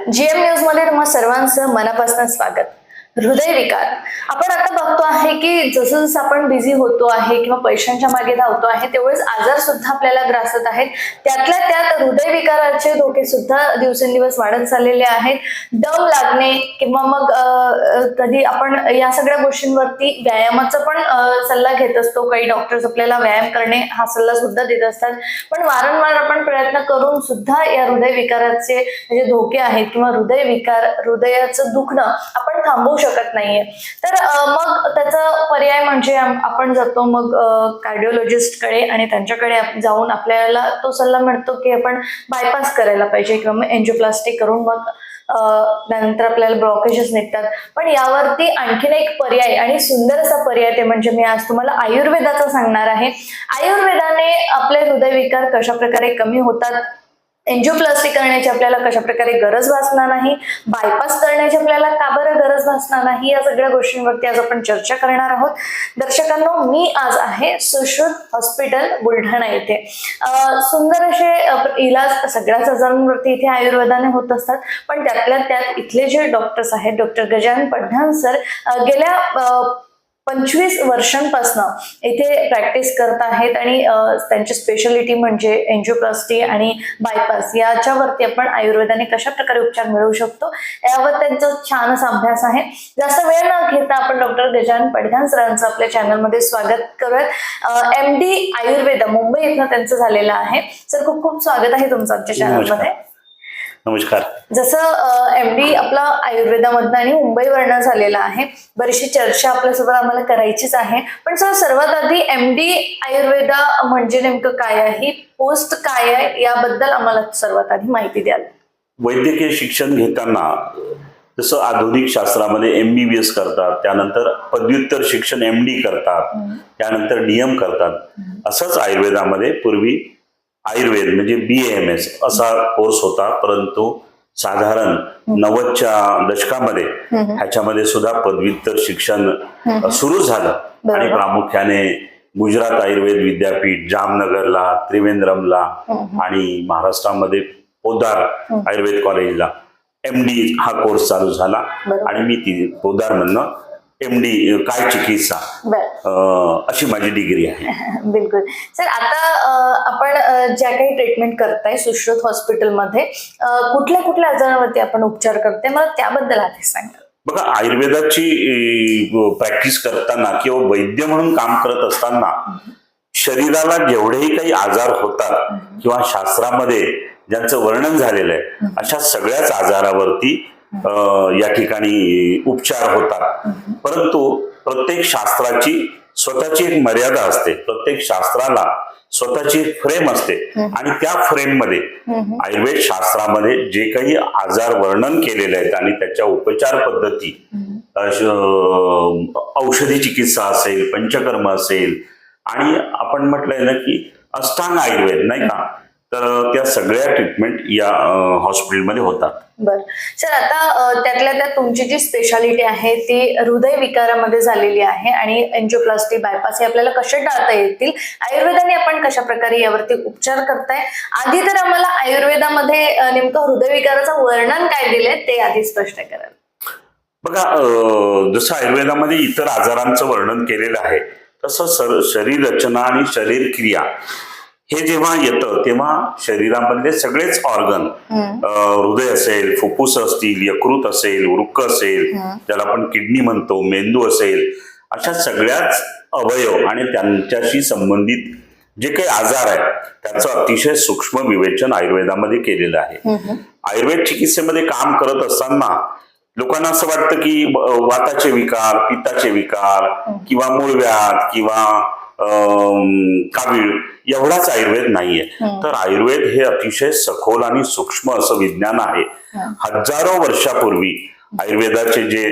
GM news मध्ये तुम्हा सर्वांचं मनापासून स्वागत. हृदयविकार आपण आता बघतो आहे की जसं जसं आपण बिझी होतो आहे किंवा पैशांच्या मागे धावतो आहे तेवढेच आजार सुद्धा आपल्याला ग्रासत आहेत. त्यातल्या त्यात हृदयविकाराचे धोके सुद्धा दिवसेंदिवस वाढत चाललेले आहेत. दम लागणे किंवा मग कधी आपण या सगळ्या गोष्टींवरती व्यायामाचा पण सल्ला घेत असतो. काही डॉक्टर्स आपल्याला व्यायाम करणे हा सल्ला सुद्धा देत असतात. पण वारंवार आपण प्रयत्न करून सुद्धा या हृदयविकाराचे जे धोके आहेत किंवा हृदयविकार हृदयाचं दुखणं आपण थांबवू शकत नाहीये. तर मग त्याचा पर्याय म्हणजे आपण जातो मग कार्डिओलॉजिस्ट कडे आणि त्यांच्याकडे जाऊन आपल्याला तो सल्ला मिळतो की आपण बायपास करायला पाहिजे किंवा मग एंजिओप्लास्टी करून मग नंतर आपल्याला ब्लॉकेजेस निघतात. पण यावरती आणखीन एक पर्याय आणि सुंदर असा पर्याय ते म्हणजे मी आज तुम्हाला आयुर्वेदाचा सांगणार आहे. आयुर्वेदाने आपले हृदयविकार कशा प्रकारे कमी होतात, एंजिओप्लास्टी करण्याची आपल्याला कशा प्रकारे गरज भासणार नाही, बायपास करण्याची आपल्याला का बरं गरज भासणार नाही, या सगळ्या गोष्टींवरती आज आपण चर्चा करणार आहोत. दर्शकांनो, मी आज आहे सुश्रुत हॉस्पिटल बुलढाणा येथे. सुंदर असे इलाज सगळ्याच आजारांवरती इथे आयुर्वेदाने होत असतात. पण त्यातल्या त्यात इथले जे डॉक्टर्स आहेत, डॉक्टर गजानन पडघान सर गेल्या 25 वर्षांपासून इथे प्रॅक्टिस करत आहेत आणि त्यांची स्पेशालिटी म्हणजे एंजिओप्लास्टी आणि बायपास याच्यावरती आपण आयुर्वेदाने कशा प्रकारे उपचार मिळवू शकतो यावर त्यांचा छान असा अभ्यास आहे. जास्त वेळ न घेता आपण डॉक्टर गजानन पडघान सरांचं आपल्या चॅनलमध्ये स्वागत करूयात. MD आयुर्वेद मुंबई इथं त्यांचं झालेलं आहे. सर, खूप खूप स्वागत आहे तुमचं आमच्या चॅनलमध्ये. नमस्कार. जसं MD आपला आयुर्वेदामधनं आणि मुंबईवरनं झालेला आहे, बरीचशी चर्चा आपल्यासोबत आम्हाला करायचीच आहे. पण सर, सर्वात आधी MD आयुर्वेदा म्हणजे नेमकं काय आहे, ही पोस्ट काय आहे, याबद्दल आम्हाला सर्वात आधी माहिती द्याल. वैद्यकीय शिक्षण घेताना जसं आधुनिक शास्त्रामध्ये MBBS करतात, त्यानंतर पदव्युत्तर शिक्षण MD करतात, त्यानंतर DM करतात. असंच आयुर्वेदामध्ये पूर्वी आयुर्वेद म्हणजे BAMS असा कोर्स होता. परंतु साधारण 90च्या दशकामध्ये ह्याच्यामध्ये सुद्धा पदव्युत्तर शिक्षण सुरू झालं आणि प्रामुख्याने गुजरात आयुर्वेद विद्यापीठ, जामनगरला, त्रिवेंद्रमला आणि महाराष्ट्रामध्ये पोद्दार आयुर्वेद कॉलेजला MD हा कोर्स चालू झाला आणि मी पोद्दार म्हणणं MD काय चिकित्सा अशी माझी डिग्री आहे. बिलकुल सर. आता आपण ज्या काही ट्रीटमेंट करताय सुश्रुत हॉस्पिटलमध्ये, कुठल्या कुठल्या आजारावरती आपण उपचार करताय, मला त्याबद्दल आधी सांगा. बघा, आयुर्वेदाची प्रॅक्टिस करताना किंवा वैद्य म्हणून काम करत असताना शरीराला जेवढेही काही आजार होतात किंवा शास्त्रामध्ये ज्यांचं वर्णन झालेलं आहे अशा सगळ्याच आजारावरती या ठिकाणी उपचार होतात. परंतु प्रत्येक शास्त्राची स्वतःची एक मर्यादा असते, प्रत्येक शास्त्राला स्वतःची एक फ्रेम असते आणि त्या फ्रेम मध्ये आयुर्वेद शास्त्रामध्ये जे काही आजार वर्णन केलेले आहेत आणि त्याच्या उपचार पद्धती, औषधी चिकित्सा असेल, पंचकर्म असेल आणि आपण म्हटलंय ना की अष्टांग आयुर्वेद, नाही का, तर त्या सगळ्या ट्रीटमेंट या हॉस्पिटलमध्ये होतात. बरं सर, आता त्यातल्या त्यात तुमची जी स्पेशालिटी आहे ती हृदयविकारामध्ये झालेली आहे आणि एंजिओप्लास्टी, बायपास हे आपल्याला कसे टाळता येतील, आयुर्वेदाने आपण कशा प्रकारे यावरती उपचार करताय. आधी तर आम्हाला आयुर्वेदामध्ये नेमकं हृदयविकाराचं वर्णन काय दिलंय ते आधी स्पष्ट कराल. बघा, जसं आयुर्वेदामध्ये इतर आजारांचं वर्णन केलेलं आहे तसं शरीर रचना आणि शरीर क्रिया हे जेव्हा येतं तेव्हा शरीरामधले सगळेच ऑर्गन, हृदय असेल, फुफ्फुस असतील, यकृत असेल, वृक्क असेल, ज्याला आपण किडनी म्हणतो, मेंदू असेल, अशा सगळ्याच अवयव आणि त्यांच्याशी संबंधित जे काही आजार आहेत त्याचं अतिशय सूक्ष्म विवेचन आयुर्वेदामध्ये केलेलं आहे. आयुर्वेद चिकित्सेमध्ये काम करत असताना लोकांना असं वाटतं की वाताचे विकार, पित्ताचे विकार किंवा मूळव्याध किंवा कावीळ एवढाच आयुर्वेद नाहीये. तर आयुर्वेद हे अतिशय सखोल आणि सूक्ष्म असं विज्ञान आहे. हजारो वर्षापूर्वी आयुर्वेदाचे जे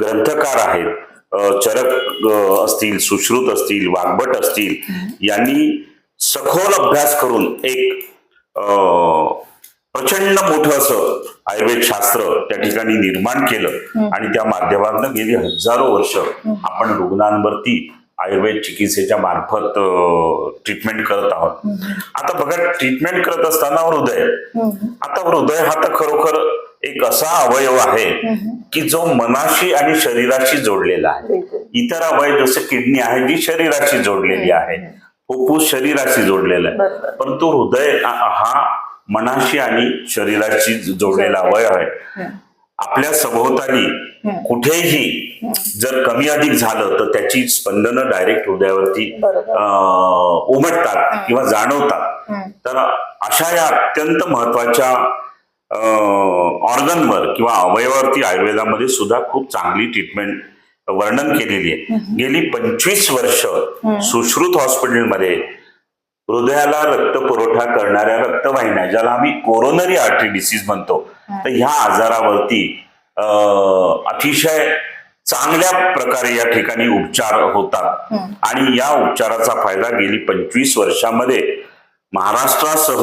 ग्रंथकार आहेत, चरक असतील, सुश्रुत असतील, वाग्भट असतील, यांनी सखोल अभ्यास करून एक प्रचंड मोठं असं आयुर्वेद शास्त्र त्या ठिकाणी निर्माण केलं आणि त्या माध्यमातून गेली हजारो वर्ष आपण रुग्णांवरती आयुर्वेद चिकित्सेच्या मार्फत ट्रीटमेंट करत आहोत. आता बघा, ट्रीटमेंट करत असताना हृदय, आता हृदय हा तर खरोखर एक असा अवयव आहे की जो मनाशी आणि शरीराशी जोडलेला आहे. इतर अवयव जसे किडनी आहे जी शरीराशी जोडलेली आहे, फुफ्फुस शरीराशी जोडलेला आहे, परंतु हृदय हा मनाशी आणि शरीराशी जोडलेला अवयव आहे. आपल्या सभोवताली कुठेही जर कमी अधिक झालं तर त्याची स्पंदनं डायरेक्ट हृदयावरती उमटतात किंवा जाणवतात. तर अशा या अत्यंत महत्वाच्या ऑर्गनवर किंवा अवयवावरती आयुर्वेदामध्ये सुद्धा खूप चांगली ट्रीटमेंट वर्णन केलेली आहे. गेली 25 वर्ष सुश्रुत हॉस्पिटलमध्ये हृदयाला रक्त पुरवठा करणाऱ्या रक्तवाहिन्या, ज्याला आम्ही कोरोनरी आर्टरी डिसीज म्हणतो, तर ह्या आजारावरती अतिशय चांगल्या प्रकारे या ठिकाणी उपचार होतात. आणि या उपचाराचा फायदा गेली 25 वर्षामध्ये महाराष्ट्रासह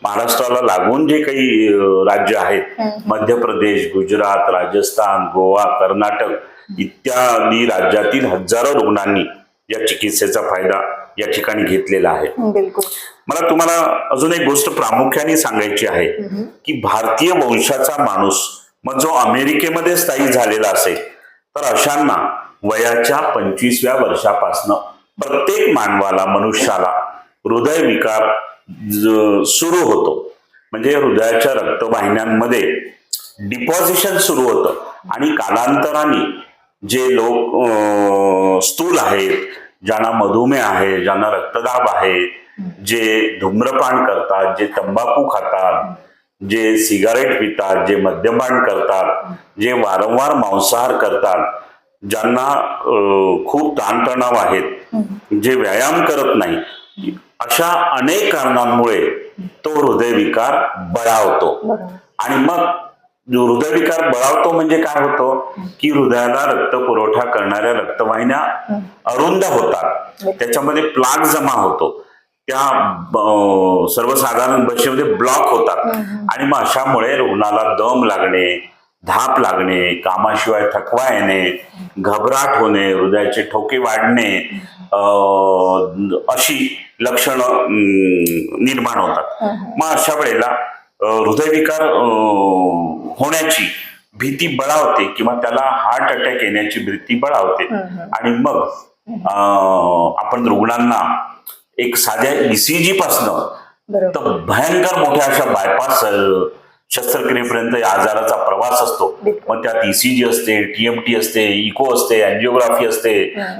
महाराष्ट्राला लागून जे काही राज्य आहेत, मध्य प्रदेश, गुजरात, राजस्थान, गोवा, कर्नाटक इत्यादी राज्यातील हजारो रुग्णांनी या चिकित्सेचा फायदा या ठिकाणी घेतलेला आहे. मला तुम्हाला अजून एक गोष्ट प्रामुख्याने सांगायची आहे की भारतीय वंशाचा माणूस मग जो अमेरिकेमध्ये स्थायिक झालेला असेल तर अशांना वयाच्या 25व्या वर्षापासून प्रत्येक मानवाला, मनुष्याला हृदयविकार सुरू होतो. म्हणजे हृदयाच्या रक्तवाहिन्यांमध्ये डिपॉझिशन सुरू होतं आणि कालांतराने जे लोक स्थूल आहेत, ज्यांना मधुमेह आहे, ज्यांना रक्तदाब आहे, जे धूम्रपान करतात, जे तंबाखू खातात, जे सिगारेट पितात, जे मद्यपान करतात, जे वारंवार मांसाहार करतात, ज्यांना खूप ताणतणाव आहेत, जे व्यायाम करत नाही, अशा अनेक कारणांमुळे तो हृदयविकार बळावतो. आणि मग हृदयविकार बळावतो म्हणजे काय होतं की हृदयाला रक्त पुरवठा करणाऱ्या रक्तवाहिन्या अरुंद होतात, त्याच्यामध्ये प्लाग जमा होतो, त्या सर्वसाधारण भाषेमध्ये ब्लॉक होतात. आणि मग अशामुळे रुग्णाला दम लागणे, धाप लागणे, कामाशिवाय थकवा येणे, घबराट होणे, हृदयाचे ठोके वाढणे अशी लक्षणं निर्माण होतात. मग अशा वेळेला हृदयविकार होण्याची भीती बळावते किंवा त्याला हार्ट अटॅक येण्याची भीती बळावते. आणि मग आपण रुग्णांना एक साध्या ECG पासनं तर भयंकर मोठ्या अशा बायपास शस्त्रक्रियेपर्यंत या आजाराचा प्रवास असतो. मग त्यात ECG असते, TMT असते, इको असते, अँजिओग्राफी असते,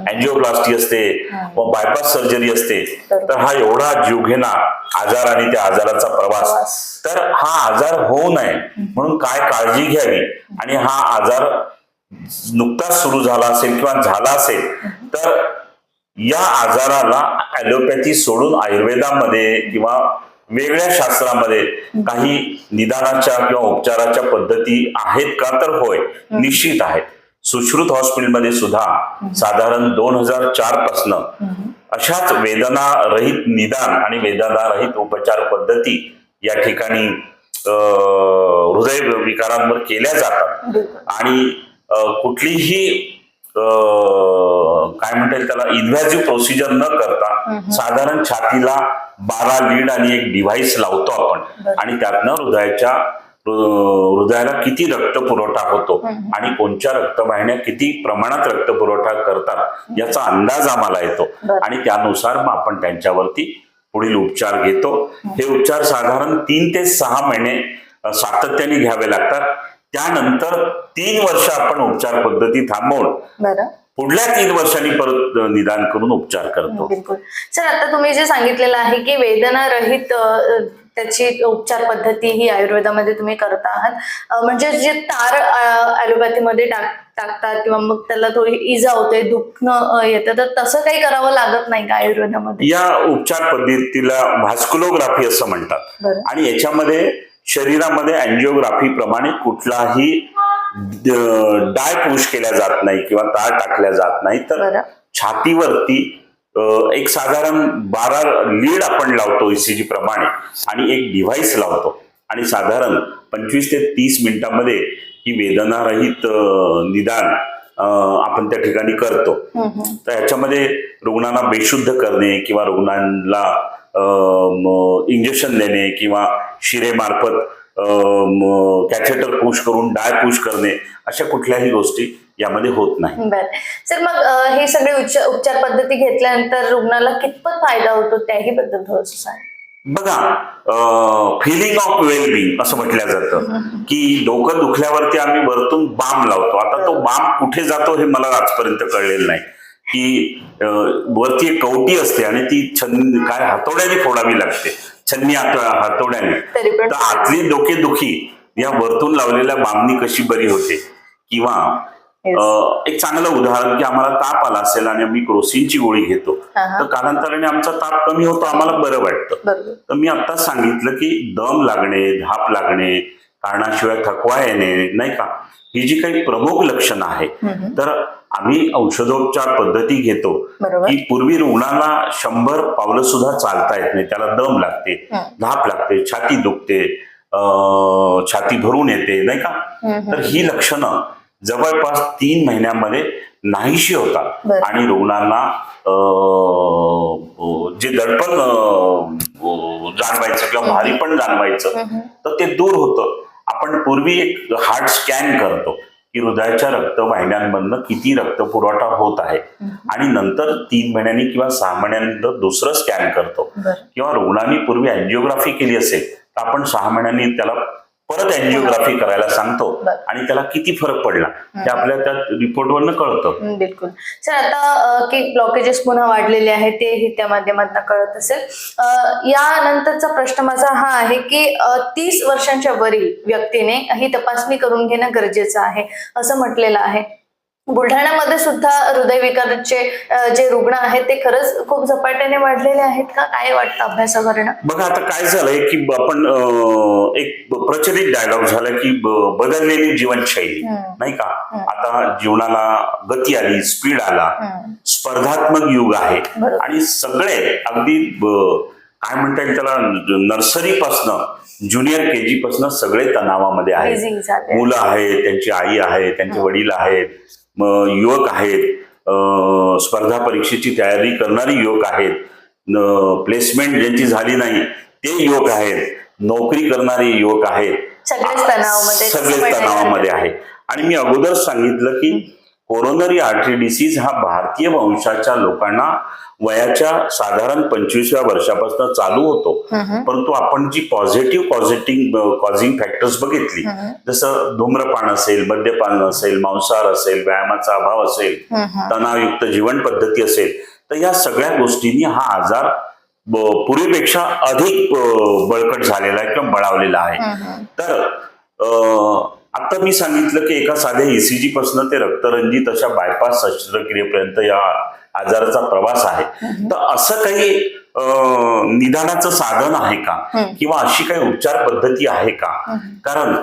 अँजिओप्लास्टी असते, व बायपास सर्जरी असते. तर हा एवढा जीवघेणा आजार आणि त्या आजाराचा प्रवास. तर हा आजार होऊ नये म्हणून काय काळजी घ्यावी, आणि हा आजार नुकताच सुरू झाला असेल किंवा झाला असेल तर या आजाराला ॲलोपॅथी सोडून आयुर्वेदामध्ये किंवा वेगळ्या शास्त्रामध्ये काही निदानाच्या किंवा उपचाराच्या पद्धती आहेत का, तर होय, निश्चित आहेत. सुश्रुत हॉस्पिटलमध्ये सुद्धा साधारण 2004 पासून अशाच वेदना रहित निदान आणि वेदना रहित उपचार पद्धती या ठिकाणी हृदय विकारांवर केल्या जातात. आणि कुठलीही काय म्हणता येईल त्याला इन्व्हॅजिव्ह प्रोसिजर न करता साधारण छातीला 12 लीड आणि एक डिव्हाइस लावतो आपण, आणि त्यातनं हृदयाला किती रक्त पुरवठा होतो आणि कोणत्या रक्तवाहिन्या किती प्रमाणात रक्त पुरवठा करतात याचा अंदाज आम्हाला येतो. आणि त्यानुसार मग आपण त्यांच्यावरती पुढील उपचार घेतो. हे उपचार साधारण 3 ते 6 महिने सातत्याने घ्यावे लागतात. त्यानंतर 3 वर्ष आपण उपचार पद्धती थांबवून पुढल्या 3 वर्षांनी परत निदान करून उपचार करतो. बिलकुल सर, आता तुम्ही जे सांगितलेलं आहे की वेदना रहित त्याची उपचार पद्धती ही आयुर्वेदामध्ये तुम्ही करता आहात, म्हणजे जे तार ॲलोपॅथीमध्ये टाकतात किंवा मग त्याला थोडी इजा होते, दुखणं येतं, तर तसं काही करावं लागत नाही का आयुर्वेदामध्ये? या उपचार पद्धतीला व्हास्कुलोग्राफी असं म्हणतात. आणि याच्यामध्ये शरीरामध्ये अँजिओग्राफी प्रमाणे कुठलाही डाय पुश केल्या जात नाही किंवा तार टाकल्या जात नाही. तर छातीवरती एक साधारण 12 लीड आपण लावतो ECG प्रमाणे आणि एक डिव्हाइस लावतो, आणि साधारण 25 ते 30 मिनिटांमध्ये ही वेदनारहित निदान आपण त्या ठिकाणी करतो. तर ह्याच्यामध्ये रुग्णांना बेशुद्ध करणे किंवा रुग्णांना इंजेक्शन देणे किंवा शिरेमार्फत कॅथेटर पुश करून डाय पुश करणे अशा कुठल्याही गोष्टी यामध्ये होत नाही. बर सर, मग हे सगळे उपचार पद्धती घेतल्यानंतर रुग्णाला कितपत फायदा होतो त्याही बद्दल थोडंसं सांग. बघा, फिलिंग ऑफ वेलबिंग असं म्हटलं जातं की डोकं दुखल्यावरती आम्ही वरतून बाम लावतो. आता तो बाम कुठे जातो हे मला आजपर्यंत कळलेलं नाही. की वरती एक कवटी असते आणि ती काय हातोड्याने फोडावी लागते, छन्नी हातोड्याने. तर आतली डोकेदुखी या वरतून लावलेल्या बामनी कशी बरी होते. किंवा एक चांगलं उदाहरण की आम्हाला ताप आला असेल आणि आम्ही क्रोसिनची गोळी घेतो, तर कालांतराने आमचा ताप कमी होतो, आम्हाला बरं वाटतं. तर मी आता सांगितलं की दम लागणे, धाप लागणे, कारणाशिवाय थकवा येणे, नाही का, ही जी काही प्रमुख लक्षणं आहे, तर आम्ही औषधोपचार पद्धती घेतो की पूर्वी रुग्णाला 100 पावलं सुद्धा चालता येत नाही, त्याला दम लागते, धाप लागते, छाती दुखते, छाती भरून येते, नाही का. तर ही लक्षणं जवळपास 3 महिन्यामध्ये नाहीशी होतात आणि रुग्णांना जे दडपण जाणवायचं किंवा भारीपण जाणवायचं तर ते दूर होतं. आपण पूर्वी एक हार्ट स्कॅन करतो की हृदयाच्या रक्तवाहिन्यांमधनं किती रक्तपुरवठा होत आहे आणि नंतर 3 महिन्यांनी किंवा 6 महिन्यानंतर दुसरं स्कॅन करतो. किंवा रुग्णांनी पूर्वी अँजिओग्राफी केली असेल तर आपण 6 महिन्यांनी त्याला परत अँजिओग्राफी करायला सांगतो आणि त्याला किती फरक पडला ते आपल्या त्या रिपोर्टवरनं कळतं. बिलकुल सर, आता की ब्लॉकेजेस पुन्हा वाढलेले आहेत तेही त्या माध्यमातून कळत असेल. यानंतरचा प्रश्न माझा हा आहे की 30 वर्षांच्या वरील व्यक्तीने ही तपासणी करून घेणं गरजेचं आहे असं म्हटलेलं आहे. बुलढाण्यामध्ये सुद्धा हृदयविकाराचे जे रुग्ण आहेत ते खरंच खूप झपाट्याने वाढलेले आहेत का, काय वाटतं अभ्यासावरनं? बघा, आता काय झालंय की आपण एक प्रचलित डायलॉग झाला की बदललेली जीवनशैली, नाही का. आता जीवनाला गती आली, स्पीड आला, स्पर्धात्मक युग आहे आणि सगळे अगदी काय म्हणता येईल त्याला, नर्सरी पासनं ज्युनियर केजी पासनं सगळे तणावामध्ये आहेत. मुलं आहेत, त्यांची आई आहे, त्यांचे वडील आहेत, युवक आहेत, स्पर्धा परीक्षेची तयारी करणारी युवक आहेत, प्लेसमेंट ज्यांची झाली नाही ते युवक आहेत, नोकरी करणारे युवक आहेत, सगळेच तणावामध्ये आहे. आणि मी अगोदर सांगितलं की कोरोनरी आर्टरी डिसीज हा भारतीय वंशाच्या लोकांना वयाच्या साधारण 25व्या वर्षापासून चालू होतो. परंतु आपण जी पॉझिटिव्ह कॉझिंग फॅक्टर्स बघितली, जसं धूम्रपान असेल, मद्यपान असेल, मांसाहार असेल, व्यायामाचा अभाव असेल, तणावयुक्त जीवन पद्धती असेल, तर या सगळ्या गोष्टींनी हा आजार पूर्वीपेक्षा अधिक बळकट झालेला आहे किंवा बळावलेला आहे. तर आता मी सांगितलं की एका साध्या ECG पासून ते रक्तरंजित अशा बायपास शस्त्रक्रियेपर्यंत या आजाराचा प्रवास आहे. तर असं काही निदानाचं साधन आहे का किंवा अशी काही उपचार पद्धती आहे का? कारण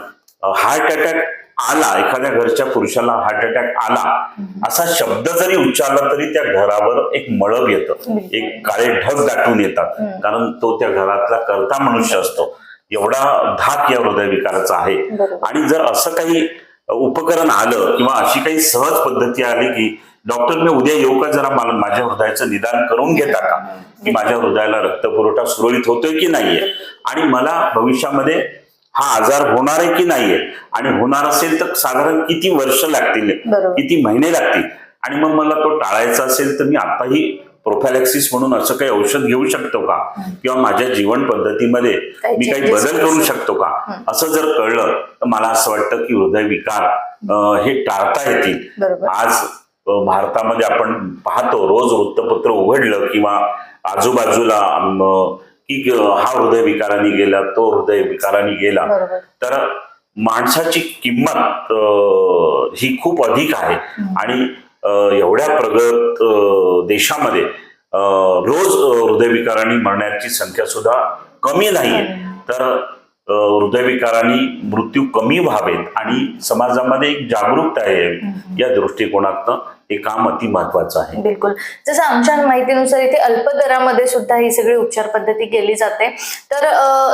हार्ट अटॅक आला, एखाद्या घरच्या पुरुषाला हार्ट अटॅक आला असा शब्द जरी उच्चारला तरी त्या घरावर एक मळब येतं, एक काळे ढग दाटून येतात, कारण तो त्या घरातला कर्ता मनुष्य असतो. एवढा धाक या हृदयविकाराचा आहे. आणि जर असं काही उपकरण आलं किंवा अशी काही सहज पद्धती आली की डॉक्टर मी उद्या येऊ का, जरा मला माझ्या हृदयाचं निदान करून घेता का, की माझ्या हृदयाला रक्तपुरवठा सुरळीत होतोय की नाहीये आणि मला भविष्यामध्ये हा आजार होणार आहे की नाहीये, आणि होणार असेल तर साधारण किती वर्ष लागतील, किती महिने लागतील, आणि मग मला तो टाळायचा असेल तर मी आताही प्रोफॅलेक्सिस म्हणून असं काही औषध घेऊ शकतो का, किंवा माझ्या जीवन पद्धतीमध्ये मी काही बदल करू शकतो का, असं जर कळलं तर मला असं वाटतं की हृदयविकार हे टाळता येतील. आज भारतामध्ये आपण पाहतो, रोज वृत्तपत्र उघडलं किंवा आजूबाजूला की हा हृदयविकाराने गेला, तो हृदयविकाराने गेला, तर माणसाची किंमत ही खूप अधिक आहे. आणि एवढ्या प्रगत देशामध्ये रोज हृदयविकाराने मरण्याची संख्या सुद्धा कमी नाहीये. तर हृदयविकाराने मृत्यू कमी व्हावेत आणि समाजामध्ये एक जागरूकता आहे, या दृष्टिकोनातनं हे काम अति महत्वाचं आहे. बिलकुल, जसं आमच्या माहितीनुसार इथे अल्प दरामध्ये सुद्धा ही सगळी उपचार पद्धती केली जाते. तर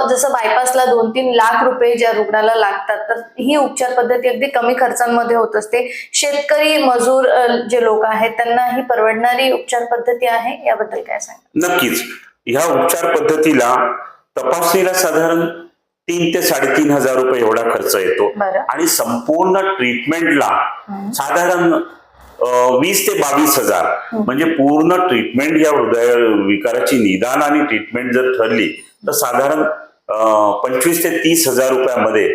जसं बायपासला 2-3 लाख रुपये ज्या रुग्णाला लागतात, तर ही उपचार पद्धती अगदी कमी खर्चांमध्ये होत असते. शेतकरी, मजूर जे लोक आहेत त्यांना ही परवडणारी उपचार पद्धती आहे, याबद्दल काय सांगा? नक्कीच. ह्या उपचार पद्धतीला तपासणीला साधारण 3 ते 3,500 रुपये एवढा खर्च येतो. बरं. आणि संपूर्ण ट्रीटमेंटला साधारण 20 ते 22,000 म्हणजे पूर्ण ट्रीटमेंट या हृदय विकाराची निदान आणि ट्रीटमेंट जर ठरली तर साधारण 25 ते 30,000 रुपयामध्ये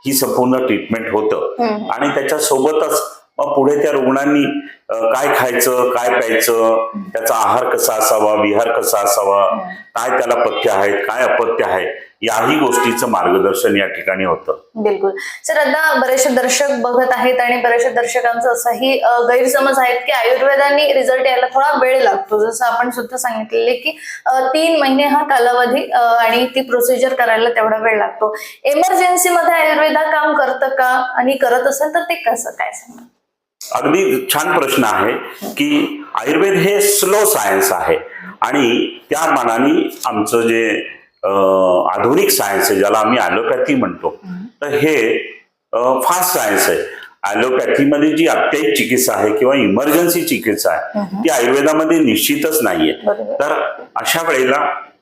ही संपूर्ण ट्रीटमेंट होतं. आणि त्याच्या सोबतच मग पुढे त्या रुग्णांनी काय खायचं, काय प्यायचं, त्याचा आहार कसा असावा, विहार कसा असावा, काय त्याला पथ्य आहेत, काय अपथ्य आहे, याही गोष्टीचं मार्गदर्शन या ठिकाणी होतं. बिलकुल सर. आता बरेचसे दर्शक बघत आहेत आणि बरेचशा दर्शकांचा असाही गैरसमज आहेत की आयुर्वेदाने रिझल्ट यायला थोडा वेळ लागतो. जसं आपण सुद्धा सांगितलेले की 3 महिने हा कालावधी आणि ती प्रोसिजर करायला तेवढा वेळ लागतो. इमर्जन्सी मध्ये आयुर्वेदा काम करतं का, आणि करत असेल तर ते कसं काय सांगा? अगदी छान प्रश्न आहे की आयुर्वेद हे स्लो सायन्स आहे आणि त्या मानाने आमचं जे आधुनिक सायन्स आहे ज्याला आम्ही ॲलोपॅथी म्हणतो, तर हे फास्ट सायन्स आहे. ॲलोपॅथीमध्ये जी अत्यायिक चिकित्सा आहे किंवा इमर्जन्सी चिकित्सा आहे ती आयुर्वेदामध्ये निश्चितच नाहीये. तर अशा वेळेला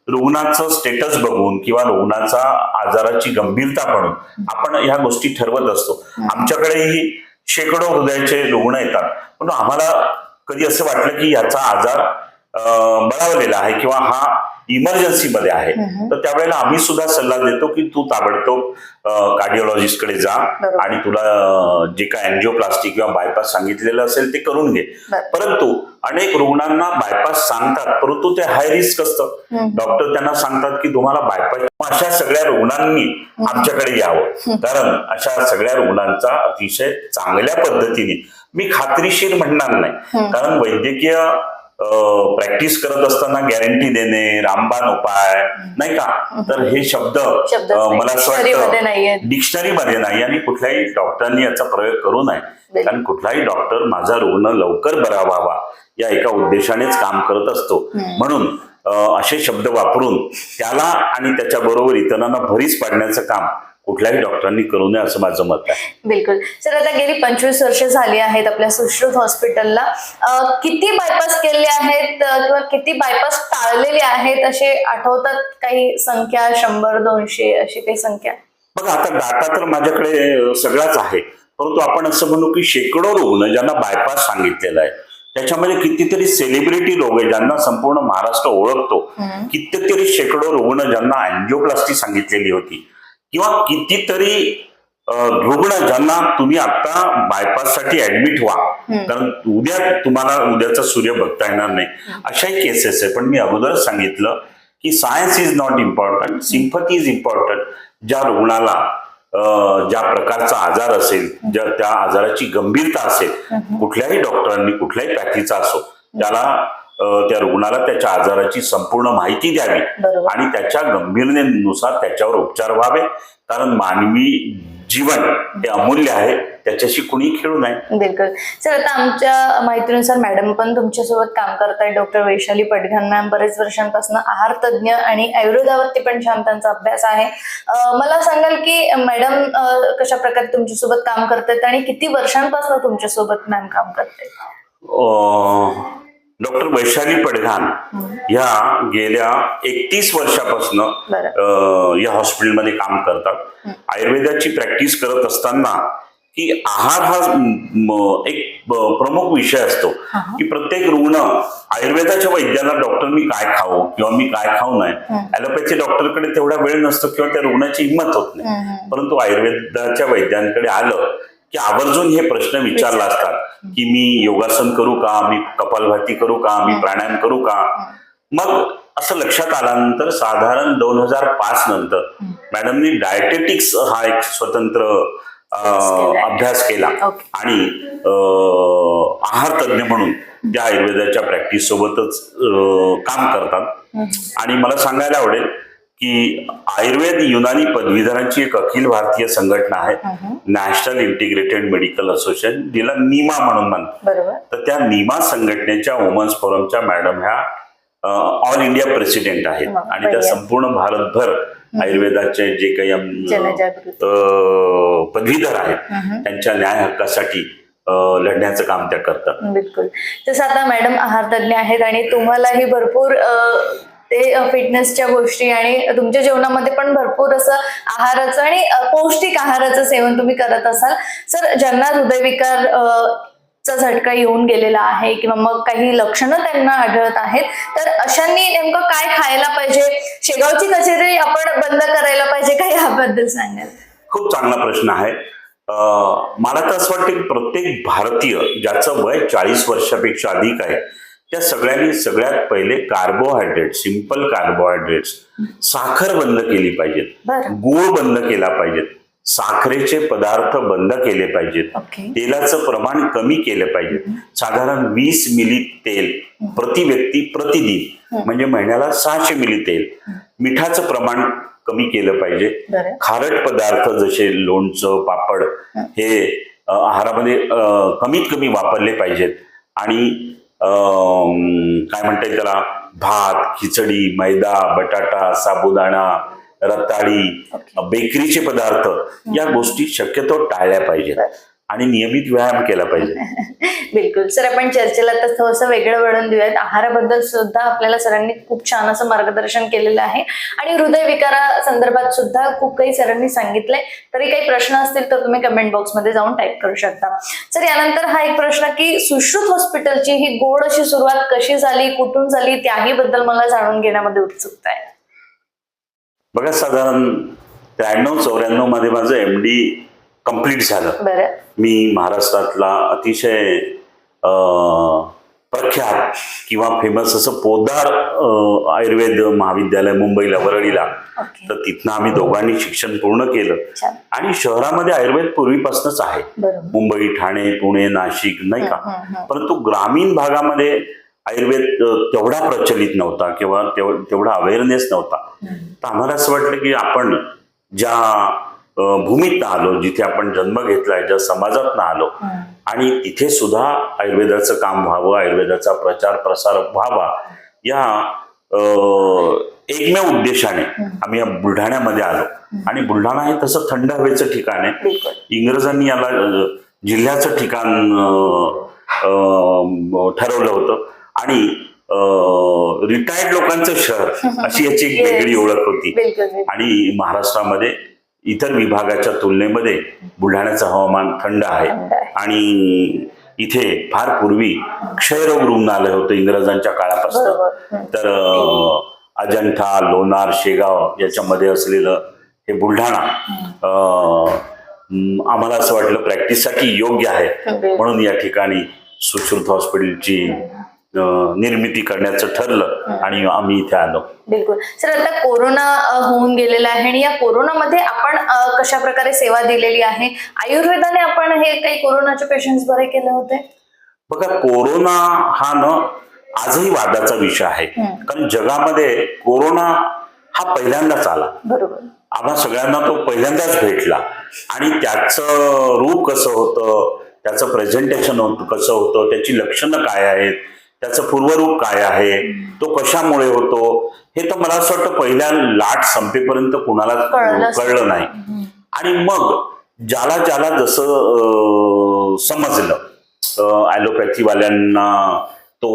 रुग्णाचं स्टेटस बघून किंवा रुग्णाचा आजाराची गंभीरता म्हणून आपण ह्या गोष्टी ठरवत असतो. आमच्याकडेही शेकडो हृदयाचे रुग्ण येतात, पण आम्हाला कधी असं वाटलं की याचा आजार बळावलेला आहे किंवा हा इमर्जन्सी मध्ये आहे, तर त्यावेळेला आम्ही सुद्धा सल्ला देतो की तू ताबडतोब कार्डिओलॉजिस्ट कडे जा आणि तुला जे काय अँजिओप्लास्टी किंवा बायपास सांगितलेलं असेल ते करून घे. परंतु अनेक रुग्णांना बायपास सांगतात, परंतु ते हाय रिस्क असतं. डॉक्टर त्यांना सांगतात की तुम्हाला बायपास. अशा सगळ्या रुग्णांनी आमच्याकडे यावं, कारण अशा सगळ्या रुग्णांचा अतिशय चांगल्या पद्धतीने, मी खात्रीशीर म्हणणार नाही, कारण वैद्यकीय प्रॅक्टिस करत असताना गॅरंटी देणे, रामबाण उपाय नाही का, तर हे शब्द मला असं वाटतं डिक्शनरीमध्ये नाही आणि कुठल्याही डॉक्टरांनी याचा प्रयोग करू नये. कारण कुठलाही डॉक्टर माझा रुग्ण लवकर बरा व्हावा या एका उद्देशानेच काम करत असतो. म्हणून असे शब्द वापरून त्याला आणि त्याच्या बरोबर इतरांना भरीस पाडण्याचं काम कुठल्याही डॉक्टरांनी करू नये असं माझं मत आहे. बिलकुल सर. आता गेली 25 वर्ष झाली आहेत आपल्या सुश्रुत हॉस्पिटलला. किती बायपास केले आहेत किंवा किती बायपास टाळलेले आहेत असे आठवतात काही संख्या? 100, 200 अशी काही संख्या? बघा, आता डाटा तर माझ्याकडे सगळाच आहे, परंतु आपण असं म्हणू की शेकडो रुग्ण ज्यांना बायपास सांगितलेला आहे, त्याच्यामध्ये कितीतरी सेलिब्रिटी लोक आहेत ज्यांना संपूर्ण महाराष्ट्र ओळखतो, कितीतरी शेकडो रुग्ण ज्यांना अँजिओप्लास्टी सांगितलेली होती, किंवा कितीतरी रुग्ण ज्यांना तुम्ही आता बायपास साठी ऍडमिट व्हा कारण उद्या तुम्हाला उद्याचा सूर्य बघता येणार नाही, अशाही केसेस आहे. पण मी अगोदरच सांगितलं की science is not important, sympathy is important. ज्या रुग्णाला ज्या प्रकारचा आजार असेल, ज्या त्या आजाराची गंभीरता असेल, कुठल्याही डॉक्टरांनी कुठल्याही पॅथीचा असो त्याला त्या रुग्णाला त्याच्या आजाराची संपूर्ण माहिती द्यावी आणि त्याच्या गंभीरतेनुसार त्याच्यावर उपचार व्हावे. कारण मानवी जीवन हे अमूल्य आहे, त्याच्याशी कुणी खेळू नये. बिलकुल सर. आता आमच्या माहितीनुसार मॅडम पण तुमच्यासोबत काम करतायत, डॉक्टर वैशाली पडघाण मॅम. बरेच वर्षांपासून आहार तज्ज्ञ आणि आयुर्वेदावरती पण छान त्यांचा अभ्यास आहे. मला सांगाल की मॅडम कशा प्रकारे तुमच्यासोबत काम करतायत आणि किती वर्षांपासून तुमच्यासोबत मॅम काम करतायत? डॉक्टर वैशाली पडघाण ह्या गेल्या 31 वर्षापासून या हॉस्पिटलमध्ये काम करतात. आयुर्वेदाची प्रॅक्टिस करत असताना की आहार हा एक प्रमुख विषय असतो की प्रत्येक रुग्ण आयुर्वेदाच्या वैद्याला डॉक्टर मी काय खाऊ किंवा मी काय खाऊ नये, ॲलोपॅथी डॉक्टरकडे तेवढा वेळ नसतो किंवा त्या रुग्णाची हिंमत होत नाही. परंतु आयुर्वेदाच्या वैद्यांकडे आलं की आवर्जून हे प्रश्न विचारला असतात की मी योगासन करू का, मी कपालभाती करू का, मी प्राणायाम करू का. मग असं लक्षात आल्यानंतर साधारण 2005 नंतर मॅडमनी डायटेटिक्स हा एक स्वतंत्र अभ्यास केला आणि आहार तज्ज्ञ म्हणून त्या आयुर्वेदाच्या प्रॅक्टिस सोबतच काम करतात. आणि मला सांगायला आवडेल की आयुर्वेद युनानी पदवीधरांची एक अखिल भारतीय संघटना आहे, नॅशनल इंटिग्रेटेड मेडिकल असोसिएशन, जिला नीमा म्हणून म्हणतात. तर त्या नीमा संघटनेच्या वुमन्स फोरमच्या मॅडम ह्या ऑल इंडिया प्रेसिडेंट आहेत आणि त्या संपूर्ण भारतभर आयुर्वेदाचे जे काही पदवीधर आहेत त्यांच्या न्याय हक्कासाठी लढण्याचं काम त्या करतात. बिलकुल. तसं आता मॅडम आहार तज्ज्ञ आहेत आणि तुम्हालाही भरपूर ते फिटनेसच्या गोष्टी आणि तुमच्या जेवणामध्ये पण भरपूर असं आहाराचं आणि पौष्टिक आहाराचं सेवन तुम्ही करत असाल. सर, ज्यांना हृदयविकार चा झटका येऊन गेलेला आहे किंवा मग काही लक्षणं त्यांना आढळत आहेत, तर अशांनी नेमकं काय खायला पाहिजे? शेगावची कचेरी आपण बंद करायला पाहिजे का, याबद्दल सांगाल? खूप चांगला प्रश्न आहे. मला तर असं वाटतं की प्रत्येक भारतीय ज्याचं वय 40 वर्षापेक्षा अधिक आहे त्या सगळ्यांनी सगळ्यात पहिले कार्बोहायड्रेट, सिंपल कार्बोहायड्रेट्स, साखर बंद केली पाहिजेत, बरं. गूळ बंद केला पाहिजेत, साखरेचे पदार्थ बंद केले पाहिजेत, ओके. तेलाचं प्रमाण कमी केलं पाहिजे. साधारण 20 मिली तेल प्रति व्यक्ती प्रतिदिन, म्हणजे महिन्याला 600 मिली तेल. मिठाचं प्रमाण कमी केलं पाहिजे. बरं. खारट पदार्थ जसे लोणचं, पापड हे आहारामध्ये कमीत कमी वापरले पाहिजेत. आणि काय म्हणता येईल त्याला, भात, खिचडी, मैदा, बटाटा, साबुदाणा, रताळी, बेकरीचे पदार्थ या गोष्टी शक्यतो टाळल्या पाहिजेत आणि नियमित व्यायाम केला पाहिजे. बिलकुल सर, आपण चर्चेला तर थोडंसं वेगळं वळण देऊयात. आहाराबद्दल सुद्धा आपल्याला सरांनी खूप छान असं मार्गदर्शन केलेलं आहे आणि हृदयविकारा संदर्भात सुद्धा खूप काही सरांनी सांगितलंय. तरी काही प्रश्न असतील तर तुम्ही कमेंट बॉक्समध्ये जाऊन टाईप करू शकता. सर, यानंतर हा एक प्रश्न की सुश्रुत हॉस्पिटलची ही गोड अशी सुरुवात कशी झाली, कुठून झाली, त्याही बद्दल मला जाणून घेण्यामध्ये उत्सुकता आहे. बघा, साधारण 93-94 मध्ये माझं MD कंप्लीट झालं. बरं. मी महाराष्ट्रातला अतिशय प्रख्यात किंवा फेमस असं पोद्दार आयुर्वेद महाविद्यालय मुंबईला, वरळीला, ओके. तर तिथनं आम्ही दोघांनी शिक्षण पूर्ण केलं. छान. आणि शहरामध्ये आयुर्वेद पूर्वीपासूनच आहे, बरोबर. मुंबई, ठाणे, पुणे, नाशिक, नाही का. परंतु ग्रामीण भागामध्ये आयुर्वेद तेवढा प्रचलित नव्हता किंवा तेवढा अवेअरनेस नव्हता. तर आम्हाला असं वाटलं की आपण ज्या भूमीत आलो, जिथे आपण जन्म घेतलाय, ज्या समाजात आलो आणि तिथे सुद्धा आयुर्वेदाचं काम व्हावं, आयुर्वेदाचा प्रचार प्रसार व्हावा, या एकमेव उद्देशाने आम्ही या बुलढाण्यामध्ये आलो. आणि बुलढाणा हे तसं थंड हवेचं ठिकाण आहे. इंग्रजांनी याला जिल्ह्याचं ठिकाण ठरवलं होतं आणि रिटायर्ड लोकांचं शहर अशी याची एक वेगळी ओळख होती. आणि महाराष्ट्रामध्ये इतर विभागाच्या तुलनेमध्ये बुलढाण्याचं हवामान थंड आहे आणि इथे फार पूर्वी क्षयरोग रुग्णालय होतं इंग्रजांच्या काळापासून. तर अजंठा, लोणार, शेगाव याच्यामध्ये असलेलं हे बुलढाणा आम्हाला असं वाटलं प्रॅक्टिससाठी योग्य आहे, म्हणून या ठिकाणी सुश्रुत हॉस्पिटलची निर्मिती करण्याचं ठरलं आणि आम्ही इथे आलो. बिलकुल सर, आता कोरोना होऊन गेलेला आहे आणि या कोरोनामध्ये आपण कशा प्रकारे सेवा दिलेली आहे? आयुर्वेदाने आपण हे काही कोरोनाचे पेशंट्स बरे केले होते? बघा, कोरोना हा आजही वादाचा विषय आहे, कारण जगामध्ये कोरोना हा पहिल्यांदाच आला. बरोबर. आम्हा सगळ्यांना तो पहिल्यांदाच भेटला आणि त्याचं रूप कसं होतं, त्याचं प्रेझेंटेशन कसं होतं, त्याची लक्षणं काय आहेत, त्याचं पूर्वरूप काय आहे, तो कशामुळे होतो, हे तर मला असं वाटतं पहिल्या लाट संपेपर्यंत कुणाला कळलं नाही. आणि मग ज्याला ज्याला जसं समजलं, ॲलोपॅथीवाल्यांना तो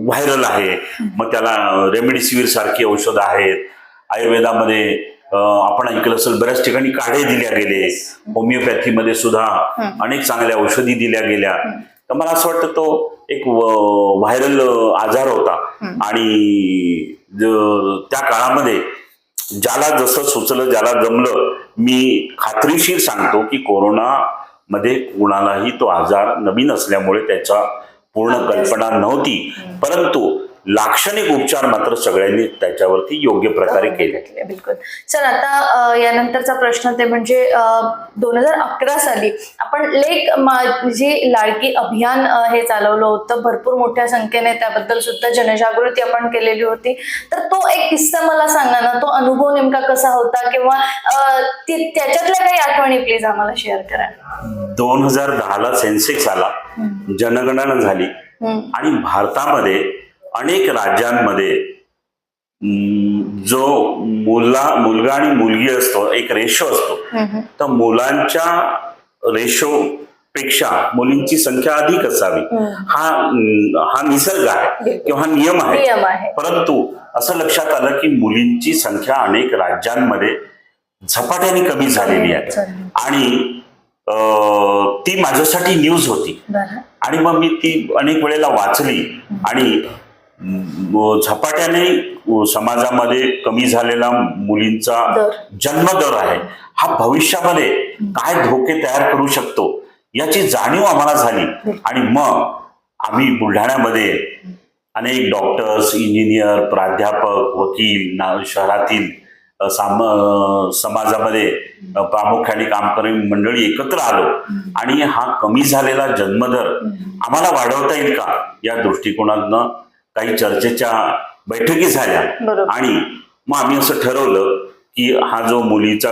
व्हायरल आहे, मग त्याला रेमडेसिवीर सारखी औषधं आहेत. आयुर्वेदामध्ये आपण ऐकलं असेल बऱ्याच ठिकाणी काढे दिल्या गेले, होमिओपॅथीमध्ये सुद्धा अनेक चांगल्या औषधी दिल्या गेल्या. तर मला असं वाटतं तो एक व्हायरल आजार होता आणि त्या काळामध्ये ज्याला जसं सुचलं, ज्याला जमलं, मी खात्रीशीर सांगतो की कोरोना मध्ये कुणालाही तो आजार नवीन असल्यामुळे त्याचा पूर्ण कल्पना नव्हती, परंतु लाक्षणिक उपचार मात्र सगळ्यांनी त्याच्यावरती योग्य प्रकारे केले. बिलकुल सर, आता यानंतरचा प्रश्न ते म्हणजे 2011 साली आपण लेक माझी लाडकी अभियान हे चालवलं होतं. भरपूर मोठ्या संख्येने त्याबद्दल सुद्धा जनजागृती आपण केलेली होती. तर तो एक किस्सा मला सांगा ना, तो अनुभव नेमका कसा होता किंवा त्याच्यातल्या काही आठवणी प्लीज आम्हाला शेअर करा. 2010ला सेन्सेक्स आला, जनगणना झाली आणि भारतामध्ये अनेक राज्यांमध्ये जो मुलगा आणि मुलगी असतो, एक रेशो असतो, तर मुलांच्या रेशो पेक्षा मुलींची संख्या अधिक असावी हा निसर्ग आहे किंवा हा नियम आहे. परंतु असं लक्षात आलं की मुलींची संख्या अनेक राज्यांमध्ये झपाट्याने कमी झालेली आहे आणि ती माझ्यासाठी न्यूज होती आणि मग मी ती अनेक वेळेला वाचली आणि झपाट्याने समाजामध्ये कमी झालेला मुलींचा जन्मदर आहे हा भविष्यामध्ये काय धोके तयार करू शकतो याची जाणीव आम्हाला झाली आणि मग आम्ही बुलढाण्यामध्ये अनेक डॉक्टर्स, इंजिनियर, प्राध्यापक, वकील शहरातील समाजामध्ये प्रामुख्याने काम करणारी मंडळी एकत्र आलो आणि हा कमी झालेला जन्मदर आम्हाला वाढवता येईल का या दृष्टिकोनातनं काही चर्चेच्या बैठकी झाल्या आणि मग आम्ही असं ठरवलं की हा जो मुलीचा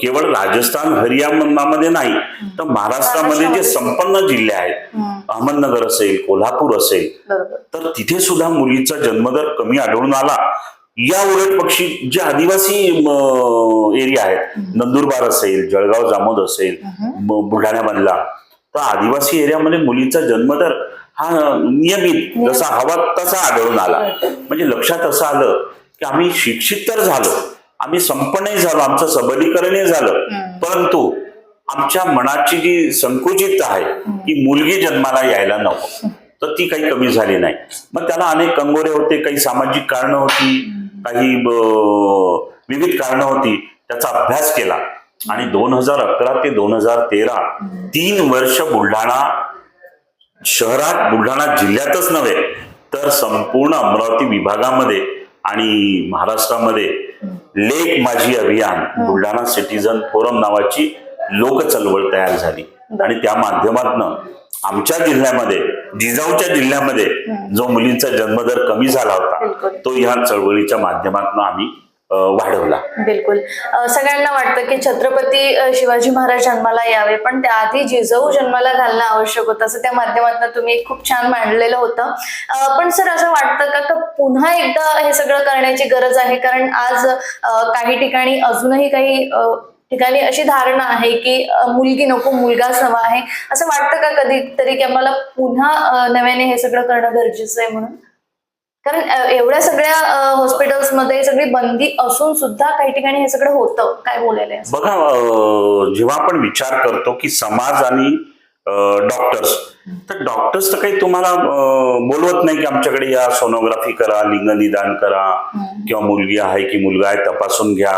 केवळ राजस्थान हरियाणामध्ये नाही तर महाराष्ट्रामध्ये जे संपन्न जिल्हे आहेत अहमदनगर असेल, कोल्हापूर असेल तर तिथे सुद्धा मुलीचा जन्मदर कमी आढळून आला. या उलट पक्षी जे आदिवासी एरिया आहेत नंदुरबार असेल, जळगाव जामोद असेल, बुलढाण्यामधला तर आदिवासी एरियामध्ये मुलीचा जन्मदर हा नियमित जसा हवा तसा आढळून आला. म्हणजे लक्षात असं आलं की आम्ही शिक्षित तर झालो, आम्ही संपन्नही झालो, आमचं सबलीकरणही झालं, परंतु आमच्या मनाची जी संकुचित आहे की मुलगी जन्माला यायला नको तर ती काही कमी झाली नाही. मग त्याला अनेक कंगोरे होते, काही सामाजिक कारणं होती, काही विविध कारणं होती. त्याचा अभ्यास केला आणि 2011 ते 2013 3 वर्ष बुलढाणा शहरात, बुलढाणा जिल्ह्यातच नव्हे तर संपूर्ण अमरावती विभागामध्ये आणि महाराष्ट्रामध्ये लेक माझी अभियान, बुलढाणा सिटीझन फोरम नावाची लोक चळवळ तयार झाली आणि त्या माध्यमातून आमच्या जिल्ह्यामध्ये, जिजाऊच्या जिल्ह्यामध्ये जो मुलींचा जन्मदर कमी झाला होता तो ह्या चळवळीच्या माध्यमातून आम्ही वाढवला. बिलकुल. सगळ्यांना वाटतं की छत्रपती शिवाजी महाराज जन्माला यावे पण त्याआधी जिजाऊ जन्माला घालणं आवश्यक होतं असं त्या माध्यमातून तुम्ही खूप छान मांडलेलं होतं. पण सर असं वाटतं का पुन्हा एकदा हे सगळं करण्याची गरज आहे कारण आज काही ठिकाणी अजूनही काही ठिकाणी अशी धारणा आहे की मुलगी नको मुलगाच हवा आहे. असं वाटतं का कधीतरी की आम्हाला पुन्हा नव्याने हे सगळं करणं गरजेचं आहे म्हणून? कारण एवढ्या सगळ्या हॉस्पिटल्समध्ये सगळी बंदी असून सुद्धा काही ठिकाणी हे सगळं होतं. काय बोलायला आहे? बघा, जेव्हा आपण विचार करतो की समाज आणि डॉक्टर्स तर काही तुम्हाला बोलवत नाही की आमच्याकडे या, सोनोग्राफी करा, लिंग निदान करा किंवा मुलगी आहे की मुलगा आहे तपासून घ्या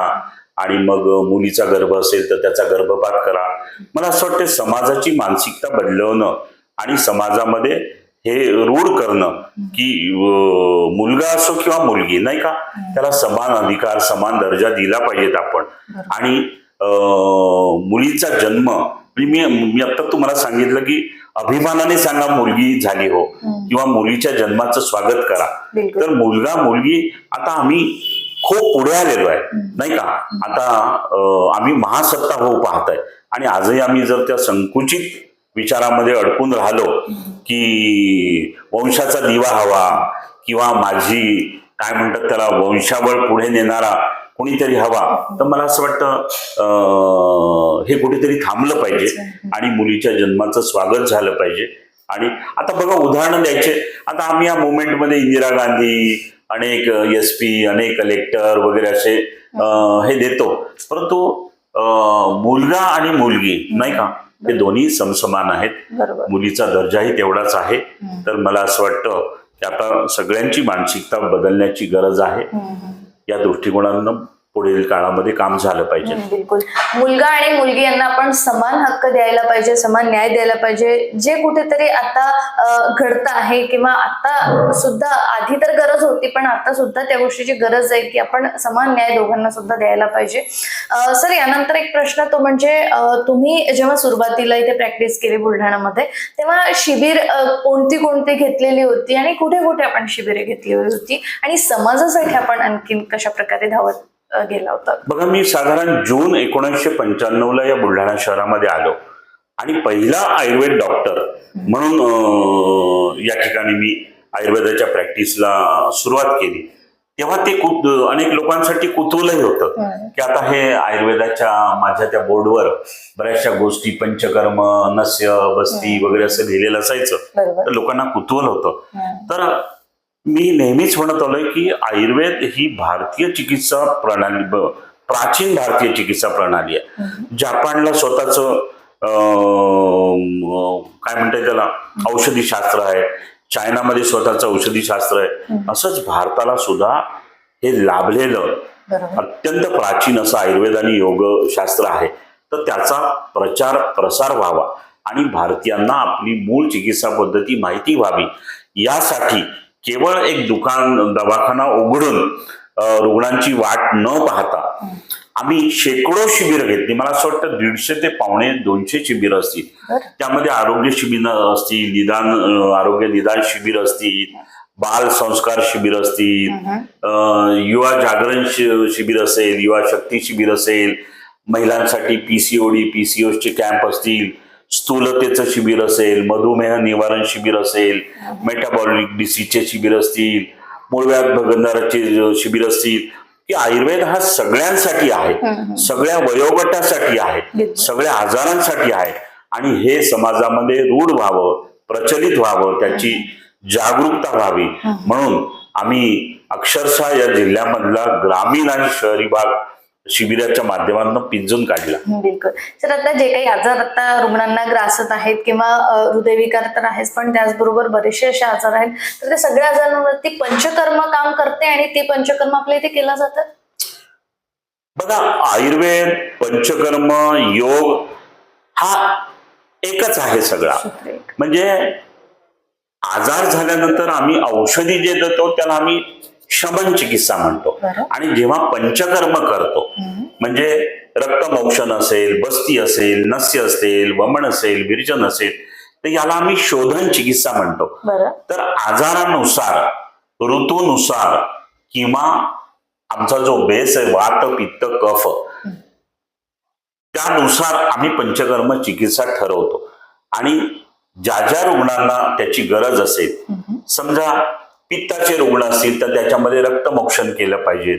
आणि मग मुलीचा गर्भ असेल तर त्याचा गर्भपात करा. मला असं वाटतं समाजाची मानसिकता बदलवणं आणि समाजामध्ये हे रूढ करणं की मुलगा असो किंवा मुलगी नाही का त्याला समान अधिकार, समान दर्जा दिला पाहिजेत आपण. आणि मुलीचा जन्म मी आता तुम्हाला सांगितलं की अभिमानाने सांगा मुलगी झाली हो किंवा मुलीच्या जन्माचं स्वागत करा. तर मुलगा मुलगी आता आम्ही खूप पुढे आलेलो आहे नाही का. आता आम्ही महासत्ता होऊ पाहताय आणि आजही आम्ही जर त्या संकुचित विचारामध्ये अडकून राहिलो की वंशाचा दिवा हवा किंवा माझी काय म्हणतात त्याला वंशावळ पुढे नेणारा कोणीतरी हवा, तर मला असं वाटतं हे कुठेतरी थांबलं पाहिजे आणि मुलीच्या जन्माचं स्वागत झालं पाहिजे. आणि आता बघा उदाहरणं द्यायचे, आता आम्ही या मुवमेंटमध्ये इंदिरा गांधी, अनेक SP, अनेक कलेक्टर वगैरे असे हे देतो, परंतु मुलगा आणि मुलगी नाही का ते दोन्ही समसमान आहेत. मुलीचा दर्जाही तेवढाच आहे. तर मला असं वाटतं की आता सगळ्यांची मानसिकता बदलण्याची गरज आहे. या दृष्टिकोनातून पुढील काळामध्ये काम झालं पाहिजे. बिलकुल. मुलगा आणि मुलगी यांना आपण समान हक्क द्यायला पाहिजे, समान न्याय द्यायला पाहिजे. जे कुठेतरी आता घडत आहे किंवा आता सुद्धा, आधी तर गरज होती पण आता सुद्धा त्या गोष्टीची गरज आहे की आपण समान न्याय दोघांना सुद्धा द्यायला पाहिजे. सर, यानंतर एक प्रश्न तो म्हणजे तुम्ही जेव्हा सुरुवातीला इथे प्रॅक्टिस केली बुलढाणामध्ये तेव्हा शिबिर कोणती घेतलेली होती आणि कुठे कुठे आपण शिबिरे घेतली होती आणि समाजासाठी आपण आणखीन कशा प्रकारे धावत गेला होता? बघा, मी साधारण जून 1995 या बुलढाणा शहरामध्ये आलो आणि पहिला आयुर्वेद डॉक्टर म्हणून या ठिकाणी मी आयुर्वेदाच्या प्रॅक्टिसला सुरुवात केली. तेव्हा ते अनेक लोकांसाठी कुतूहलही होतं की आता हे आयुर्वेदाच्या माझ्या त्या बोर्डवर बऱ्याचशा गोष्टी पंचकर्म, नस्य, बस्ती वगैरे असं लिहिलेलं असायचं. तर लोकांना कुतूहल होतं. तर मी नेहमीच म्हणत आलोय की आयुर्वेद ही भारतीय चिकित्सा प्रणाली, प्राचीन भारतीय चिकित्सा प्रणाली आहे. जपानला स्वतःचं काय म्हणतात त्याला औषधी शास्त्र आहे, चायनामध्ये स्वतःचं औषधी शास्त्र आहे. असंच भारताला सुद्धा हे लाभलेलं अत्यंत प्राचीन असं आयुर्वेद आणि योगशास्त्र आहे. तर त्याचा प्रचार प्रसार व्हावा आणि भारतीयांना आपली मूळ चिकित्सा पद्धती माहिती व्हावी यासाठी केवळ एक दवाखाना उघडून रुग्णांची वाट न पाहता आम्ही शेकडो शिबिरं घेतली. मला असं वाटतं 150 ते 250 शिबिरं असतील. त्यामध्ये आरोग्य शिबिर असतील, आरोग्य निदान शिबिर असतील, बाल संस्कार शिबिर असतील, युवा जागरण शिबिर असेल, युवा शक्ती शिबिर असेल, महिलांसाठी पीसीओडी पीसीओचे कॅम्प असतील, स्थूलतेचं शिबिर असेल, मधुमेह निवारण शिबिर असेल, मेटाबॉलिक डिसीजचे शिबिर असतील, मूळव्याध भगंदाराचे शिबिर असतील. की आयुर्वेद हा सगळ्यांसाठी आहे, सगळ्या वयोगटासाठी आहे, सगळ्या आजारांसाठी आहे आणि हे समाजामध्ये रूढ व्हावं, प्रचलित व्हावं, त्याची जागरूकता व्हावी म्हणून आम्ही अक्षरशः या जिल्ह्यामधला ग्रामीण आणि शहरी भाग शिबिराच्या माध्यमातून पिंजून काढला. बिलकुल सर. आता जे काही आजार आता रुग्णांना ग्रासत आहेत किंवा हृदयविकार तर आहेच, पण त्याचबरोबर बरेचसे असे आजार आहेत, तर ते सगळ्या आजारांवरती पंचकर्म काम करते आणि ते पंचकर्म आपल्या इथे केलं जातं. बघा, आयुर्वेद, पंचकर्म, योग हा एकच आहे सगळा. म्हणजे आजार झाल्यानंतर आम्ही औषधी जे देतो त्याला आम्ही शमन चिकित्सा म्हणतो. आणि जेव्हा पंचकर्म करतो म्हणजे रक्तमोक्षण असेल, बस्ती असेल, नस्य असेल, वमन असेल, विरजन असेल, तर याला आम्ही शोधन चिकित्सा म्हणतो. तर आजारानुसार, ऋतूनुसार किंवा आमचा जो बेस आहे वात, पित्त, कफ, त्यानुसार आम्ही पंचकर्म चिकित्सा ठरवतो. आणि ज्या ज्या रुग्णांना त्याची गरज असेल, समजा पित्ताचे रुग्ण असतील तर त्याच्यामध्ये रक्तमोक्षण केलं पाहिजे.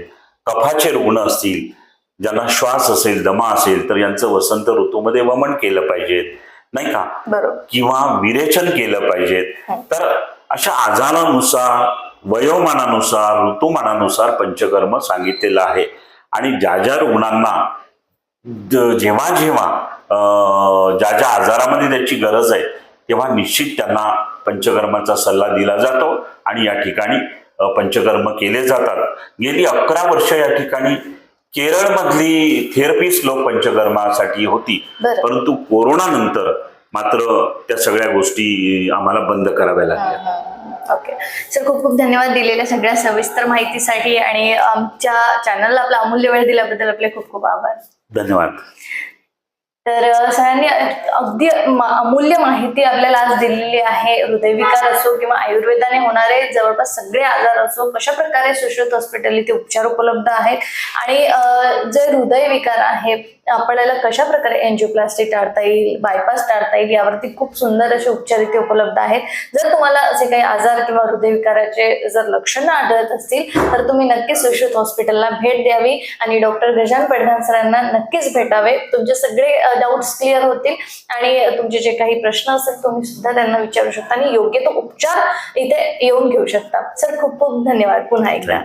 कफाचे रुग्ण असतील, ज्यांना श्वास असेल, दमा असेल, तर यांचं वसंत ऋतूमध्ये वमन केलं पाहिजे, नाही का, किंवा विरेचन केलं पाहिजे. तर अशा आजारानुसार, वयोमानानुसार, ऋतुमानानुसार पंचकर्म सांगितलेलं आहे. आणि ज्या ज्या रुग्णांना जेव्हा जेव्हा ज्या ज्या आजारामध्ये त्याची गरज आहे तेव्हा निश्चित त्यांना पंचकर्माचा सल्ला दिला जातो आणि या ठिकाणी पंचकर्म केले जातात. गेली 11 वर्ष या ठिकाणी केरळमधली थेरपीच लोक पंचकर्मासाठी होती, परंतु कोरोना नंतर मात्र त्या सगळ्या गोष्टी आम्हाला बंद कराव्या लागल्या. ओके सर, खूप खूप धन्यवाद दिलेल्या सगळ्या सविस्तर माहितीसाठी आणि आमच्या चॅनलला आपला अमूल्य वेळ दिल्याबद्दल आपले खूप खूप आभार. धन्यवाद. तर सरांनी अगदी अमूल्य माहिती आपल्याला आज दिलेली आहे. हृदयविकार असो किंवा आयुर्वेदाने होणारे जवळपास सगळे आजार असो, कशा प्रकारे सुश्रुत हॉस्पिटल इथे उपचार उपलब्ध आहेत आणि जे हृदयविकार आहे आपल्याला कशा प्रकारे एंजिओप्लास्टी टाळता येईल, बायपास टाळता येईल, यावरती खूप सुंदर असे उपचार इथे उपलब्ध आहेत. जर तुम्हाला असे काही आजार किंवा हृदयविकाराचे जर लक्षणं आढळत असतील तर तुम्ही नक्कीच सुश्रुत हॉस्पिटलला भेट द्यावी आणि डॉक्टर गजानन पडघाण सरांना नक्कीच भेटावे. तुमचे सगळे डाऊट्स क्लिअर होतील आणि तुमचे जे काही प्रश्न असतील तुम्ही सुद्धा त्यांना विचारू शकता आणि योग्य तो उपचार इथे येऊन घेऊ शकता. सर, खूप खूप धन्यवाद पुन्हा एकदा.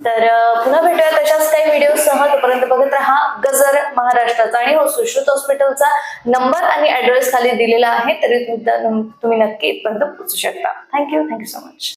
तर पुन्हा भेटूया तशाच काही व्हिडिओसह. तोपर्यंत बघत राहा गजर महाराष्ट्राचा. आणि हो, सुश्रुत हॉस्पिटलचा नंबर आणि ऍड्रेस खाली दिलेला आहे, तरी तुम्ही नक्की इथपर्यंत पोहोचू शकता. Thank you so much.